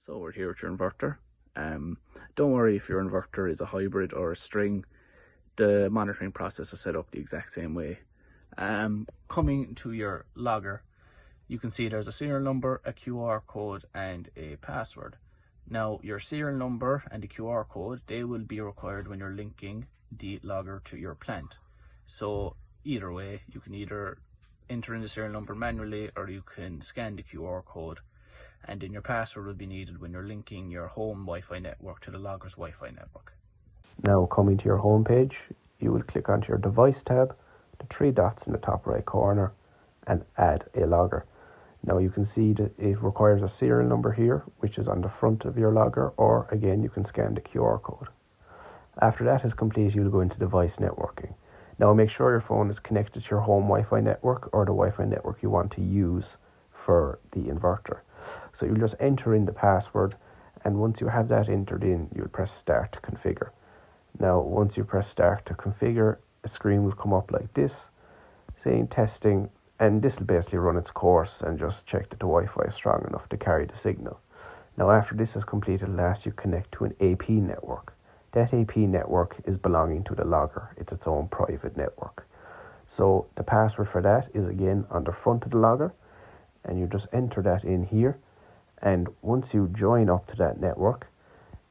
So we're here with your inverter. Don't worry if your inverter is a hybrid or a string, the monitoring process is set up the exact same way. Coming to your logger, you can see there's a serial number, a QR code and a password. Now your serial number and the QR code, they will be required when you're linking the logger to your plant. So either way, you can either enter in the serial number manually or you can scan the QR code, and then your password will be needed when you're linking your home Wi-Fi network to the logger's Wi-Fi network. Now coming to your home page, you will click onto your device tab, the three dots in the top right corner, and add a logger. Now you can see that it requires a serial number here, which is on the front of your logger, or again you can scan the QR code. After that is complete, you'll go into device networking. Now make sure your phone is connected to your home Wi-Fi network or the Wi-Fi network you want to use for the inverter. So you'll just enter in the password, and once you have that entered in, you'll press start to configure. Now once you press start to configure, a screen will come up like this saying testing, and this will basically run its course and just check that the Wi-Fi is strong enough to carry the signal. Now after this is completed, it'll ask you to connect to an AP network. That AP network is belonging to the logger. It's its own private network. So the password for that is again on the front of the logger, and you just enter that in here, and once you join up to that network,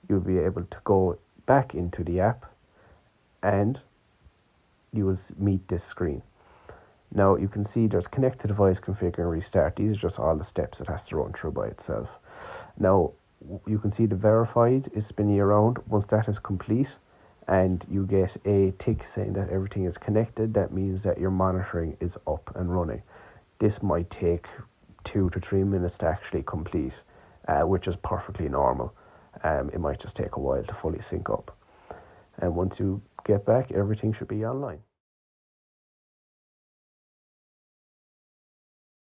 you'll be able to go back into the app and you will meet this screen. Now you can see there's connect to device, configure and restart. These are just all the steps it has to run through by itself. Now you can see the verified is spinning around. Once that is complete and you get a tick saying that everything is connected, that means that your monitoring is up and running. This might take 2 to 3 minutes to actually complete, which is perfectly normal. It might just take a while to fully sync up. And once you get back, everything should be online.